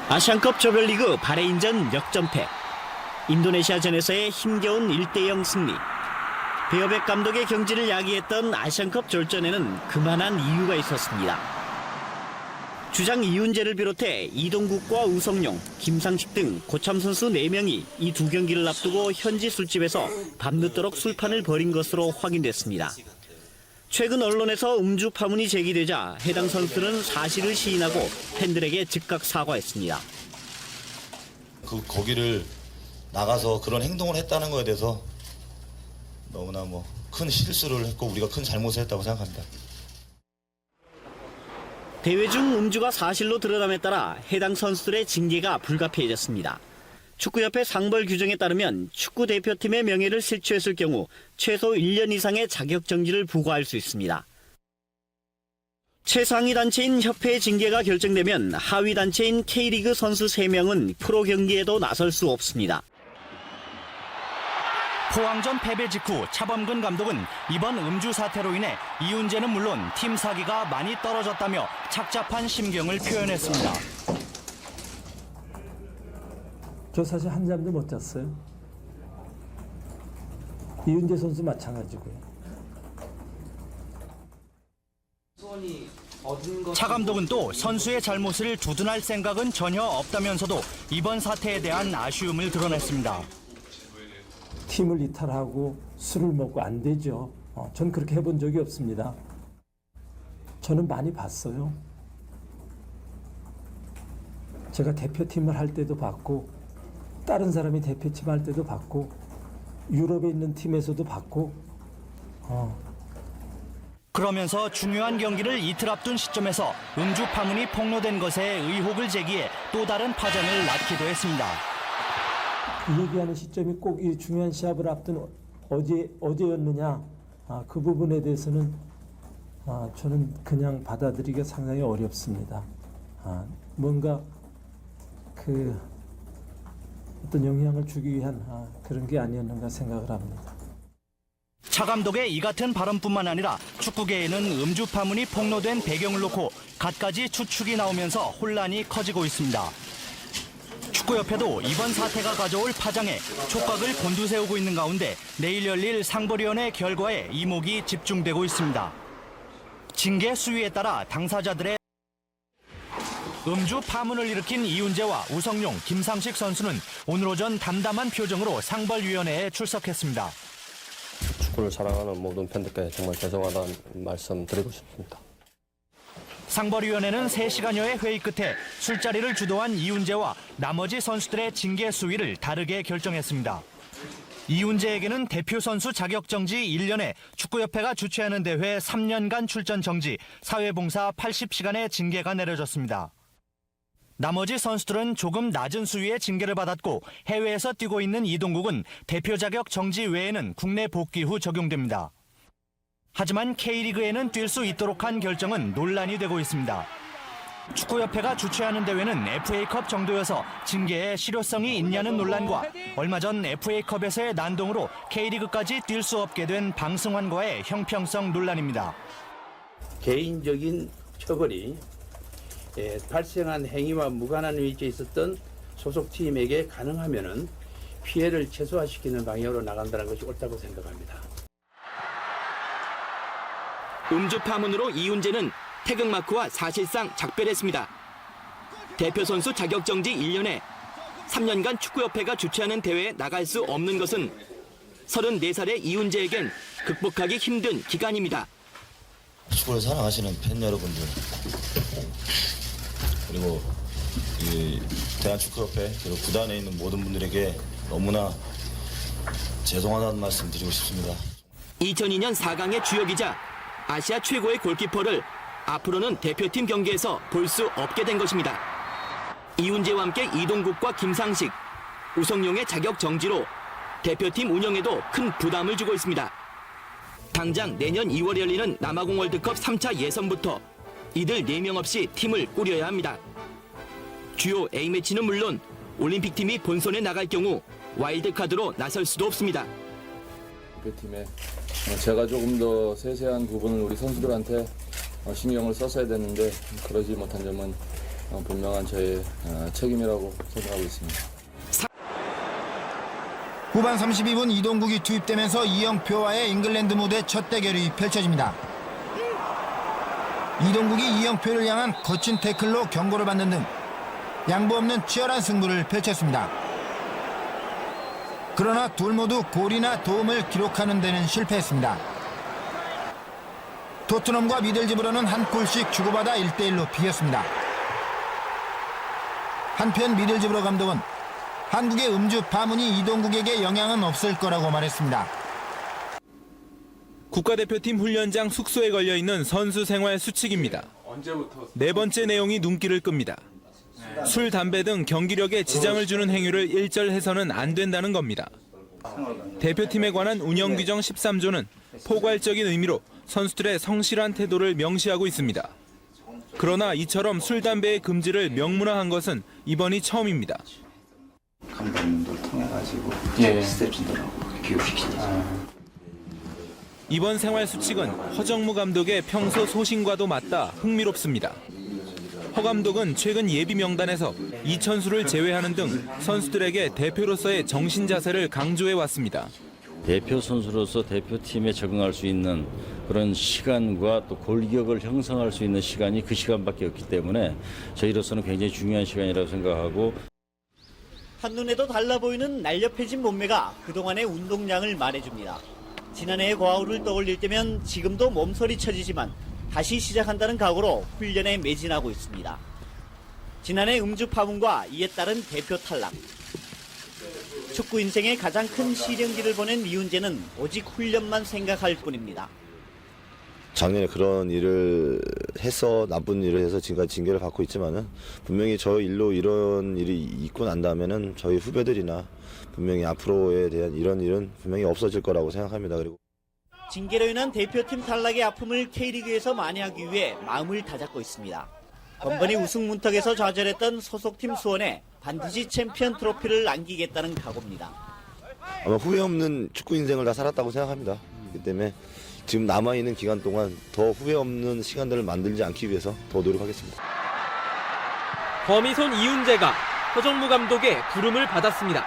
아시안컵 조별리그 바레인전 역전패. 인도네시아전에서의 힘겨운 1대0 승리. 베어백 감독의 경지를 야기했던 아시안컵 졸전에는 그만한 이유가 있었습니다. 주장 이훈재를 비롯해 이동국과 우성용, 김상식 등 고참 선수 4명이 이 두 경기를 앞두고 현지 술집에서 밤늦도록 술판을 벌인 것으로 확인됐습니다. 최근 언론에서 음주 파문이 제기되자 해당 선수들은 사실을 시인하고 팬들에게 즉각 사과했습니다. 거기를 나가서 그런 행동을 했다는 거에 대해서 너무나 큰 실수를 했고 우리가 큰 잘못을 했다고 생각합니다. 대회 중 음주가 사실로 드러남에 따라 해당 선수들의 징계가 불가피해졌습니다. 축구협회 상벌 규정에 따르면 축구 대표팀의 명예를 실추했을 경우 최소 1년 이상의 자격정지를 부과할 수 있습니다. 최상위 단체인 협회의 징계가 결정되면 하위 단체인 K리그 선수 3명은 프로 경기에도 나설 수 없습니다. 포항전 패배 직후 차범근 감독은 이번 음주 사태로 인해 이훈재는 물론 팀 사기가 많이 떨어졌다며 착잡한 심경을 표현했습니다. 저 사실 한 잠도 못 잤어요. 이훈재 선수 마찬가지고요. 차 감독은 또 선수의 잘못을 두둔할 생각은 전혀 없다면서도 이번 사태에 대한 아쉬움을 드러냈습니다. 팀을 이탈하고 술을 먹고 안 되죠. 전 그렇게 해본 적이 없습니다. 저는 많이 봤어요. 제가 대표팀을 할 때도 봤고 다른 사람이 대표팀 할 때도 봤고 유럽에 있는 팀에서도 봤고 그러면서 중요한 경기를 이틀 앞둔 시점에서 음주 파문이 폭로된 것에 의혹을 제기해 또 다른 파장을 낳기도 했습니다. 그 얘기하는 시점이 꼭 이 중요한 시합을 앞둔 어제였느냐 그 부분에 대해서는 저는 그냥 받아들이기가 상당히 어렵습니다. 뭔가 그 어떤 영향을 주기 위한 그런 게 아니었는가 생각을 합니다. 차 감독의 이 같은 발언뿐만 아니라 축구계에는 음주 파문이 폭로된 배경을 놓고 갖가지 추측이 나오면서 혼란이 커지고 있습니다. 축구협회도 이번 사태가 가져올 파장에 촉각을 곤두세우고 있는 가운데 내일 열릴 상벌위원회 결과에 이목이 집중되고 있습니다. 징계 수위에 따라 당사자들의 음주 파문을 일으킨 이훈재와 우성용, 김상식 선수는 오늘 오전 담담한 표정으로 상벌위원회에 출석했습니다. 축구를 사랑하는 모든 팬들께 정말 죄송하다는 말씀 드리고 싶습니다. 상벌위원회는 3시간여의 회의 끝에 술자리를 주도한 이훈재와 나머지 선수들의 징계 수위를 다르게 결정했습니다. 이훈재에게는 대표 선수 자격정지 1년에 축구협회가 주최하는 대회 3년간 출전 정지, 사회봉사 80시간의 징계가 내려졌습니다. 나머지 선수들은 조금 낮은 수위의 징계를 받았고 해외에서 뛰고 있는 이동국은 대표 자격 정지 외에는 국내 복귀 후 적용됩니다. 하지만 K리그에는 뛸 수 있도록 한 결정은 논란이 되고 있습니다. 축구협회가 주최하는 대회는 FA컵 정도여서 징계에 실효성이 있냐는 논란과 얼마 전 FA컵에서의 난동으로 K리그까지 뛸 수 없게 된 방승환과의 형평성 논란입니다. 개인적인 처벌이 발생한 행위와 무관한 위치에 있었던 소속팀에게 가능하면은 피해를 최소화시키는 방향으로 나간다는 것이 옳다고 생각합니다. 음주 파문으로 이훈재는 태극마크와 사실상 작별했습니다. 대표 선수 자격정지 1년에 3년간 축구협회가 주최하는 대회에 나갈 수 없는 것은 34살의 이훈재에겐 극복하기 힘든 기간입니다. 축구를 사랑하시는 팬 여러분들 그리고 이 대한축구협회 그리고 구단에 있는 모든 분들에게 너무나 죄송하다는 말씀 드리고 싶습니다. 2002년 4강의 주역이자 아시아 최고의 골키퍼를 앞으로는 대표팀 경기에서 볼 수 없게 된 것입니다. 이훈재와 함께 이동국과 김상식, 우성용의 자격 정지로 대표팀 운영에도 큰 부담을 주고 있습니다. 당장 내년 2월에 열리는 남아공 월드컵 3차 예선부터 이들 4명 없이 팀을 꾸려야 합니다. 주요 A매치는 물론 올림픽팀이 본선에 나갈 경우 와일드카드로 나설 수도 없습니다. 대표팀에 제가 조금 더 세세한 부분을 우리 선수들한테 신경을 썼어야 되는데 그러지 못한 점은 분명한 저의 책임이라고 생각하고 있습니다. 후반 32분 이동국이 투입되면서 이영표와의 잉글랜드 무대 첫 대결이 펼쳐집니다. 이동국이 이영표를 향한 거친 태클로 경고를 받는 등 양보 없는 치열한 승부를 펼쳤습니다. 그러나 둘 모두 골이나 도움을 기록하는 데는 실패했습니다. 토트넘과 미들즈브러는 한 골씩 주고받아 1대1로 비겼습니다. 한편 미들즈브러 감독은 한국의 음주 파문이 이동국에게 영향은 없을 거라고 말했습니다. 국가대표팀 훈련장 숙소에 걸려있는 선수 생활 수칙입니다. 네 번째 내용이 눈길을 끕니다. 술, 담배 등 경기력에 지장을 주는 행위를 일절해서는 안 된다는 겁니다. 대표팀에 관한 운영 규정 13조는 포괄적인 의미로 선수들의 성실한 태도를 명시하고 있습니다. 그러나 이처럼 술, 담배의 금지를 명문화한 것은 이번이 처음입니다. 감독님들 통해가지고 스텝진들하고 교육시키죠. 이번 생활 수칙은 허정무 감독의 평소 소신과도 맞다 흥미롭습니다. 허 감독은 최근 예비 명단에서 이천수를 제외하는 등 선수들에게 대표로서의 정신 자세를 강조해 왔습니다. 대표 선수로서 대표팀에 적응할 수 있는 그런 시간과 또 골격을 형성할 수 있는 시간이 그 시간밖에 없기 때문에 저희로서는 굉장히 중요한 시간이라고 생각하고, 한눈에도 달라 보이는 날렵해진 몸매가 그동안의 운동량을 말해줍니다. 지난해의 과오를 떠올릴 때면 지금도 몸서리 쳐지지만 다시 시작한다는 각오로 훈련에 매진하고 있습니다. 지난해 음주 파문과 이에 따른 대표 탈락. 축구 인생의 가장 큰 시련기를 보낸 이훈재는 오직 훈련만 생각할 뿐입니다. 작년에 그런 일을 해서 나쁜 일을 해서 지금까지 징계를 받고 있지만은 분명히 저 일로 이런 일이 있고 난 다음에는 저희 후배들이나 분명히 앞으로에 대한 이런 일은 분명히 없어질 거라고 생각합니다. 그리고 징계로 인한 대표팀 탈락의 아픔을 K리그에서 만회하기 위해 마음을 다잡고 있습니다. 번번이 우승 문턱에서 좌절했던 소속팀 수원에 반드시 챔피언 트로피를 안기겠다는 각오입니다. 아마 후회 없는 축구 인생을 다 살았다고 생각합니다. 그렇기 때문에 지금 남아있는 기간 동안 더 후회 없는 시간들을 만들지 않기 위해서 더 노력하겠습니다. 거미손 이훈재가 허정무 감독의 부름을 받았습니다.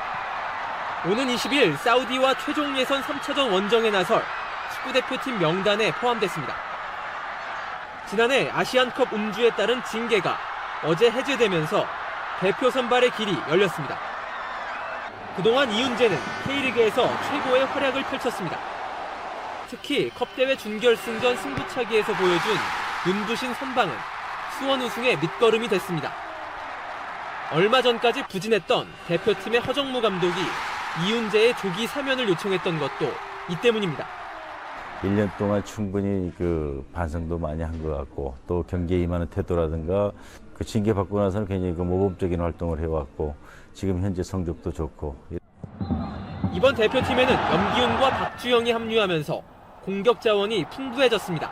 오는 20일 사우디와 최종 예선 3차전 원정에 나설 축구대표팀 명단에 포함됐습니다. 지난해 아시안컵 음주에 따른 징계가 어제 해제되면서 대표 선발의 길이 열렸습니다. 그동안 이훈재는 K리그에서 최고의 활약을 펼쳤습니다. 특히 컵대회 준결승전 승부차기에서 보여준 눈부신 선방은 수원 우승의 밑거름이 됐습니다. 얼마 전까지 부진했던 대표팀의 허정무 감독이 이훈재의 조기 사면을 요청했던 것도 이 때문입니다. 1년 동안 충분히 반성도 많이 한 것 같고, 또 경기에 임하는 태도라든가 징계 받고 나서는 굉장히 모범적인 활동을 해왔고, 지금 현재 성적도 좋고. 이번 대표팀에는 염기훈과 박주영이 합류하면서 공격 자원이 풍부해졌습니다.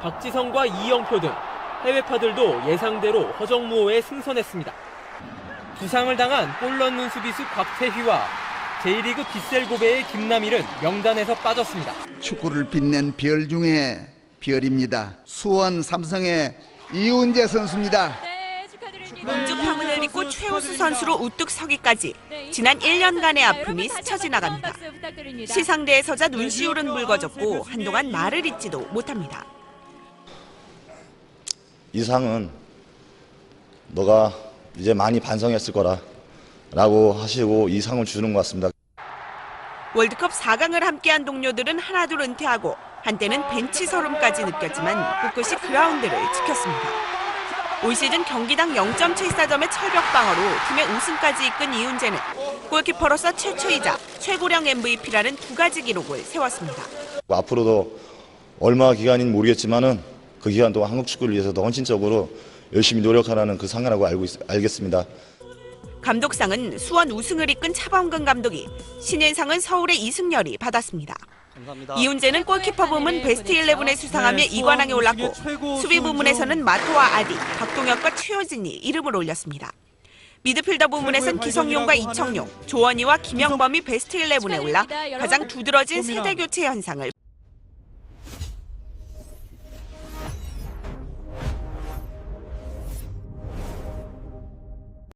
박지성과 이영표 등 해외파들도 예상대로 허정무호에 승선했습니다. 부상을 당한 골 넣는 수비수 곽태휘와 J리그 빗셀고베의 김남일은 명단에서 빠졌습니다. 축구를 빛낸 별 중에 별입니다. 수원 삼성의 이훈재 선수입니다. 음주 파문을 딛고 최우수 선수로 우뚝 서기까지 지난 1년간의 아픔이 스쳐 지나갑니다. 시상대에 서자 눈시울은 붉어졌고 한동안 말을 잇지도 못합니다. 이 상은 너가 이제 많이 반성했을 거라 라고 하시고 이 상을 주는 것 같습니다. 월드컵 4강을 함께한 동료들은 하나둘 은퇴하고 한때는 벤치 서름까지 느꼈지만 꿋꿋이 그라운드를 지켰습니다. 올 시즌 경기당 0.74점의 철벽 방어로 팀의 우승까지 이끈 이훈재는 골키퍼로서 최초이자 최고령 MVP라는 두 가지 기록을 세웠습니다. 앞으로도 얼마 기간인지 모르겠지만은 그 기간 동안 한국 축구를 위해서 더 헌신적으로 열심히 노력하라는 그 상이라고 알겠습니다. 감독상은 수원 우승을 이끈 차범근 감독이, 신인상은 서울의 이승열이 받았습니다. 감사합니다. 이훈재는 골키퍼 부문 베스트 11에 수상하며 2관왕에 올랐고, 수비 부문에서는 마토와 아디, 박동혁과 최효진이 이름을 올렸습니다. 미드필더 부문에선 기성용과 이청용, 조원희와 김영범이 베스트 11에 올라 가장 두드러진 세대 교체 현상을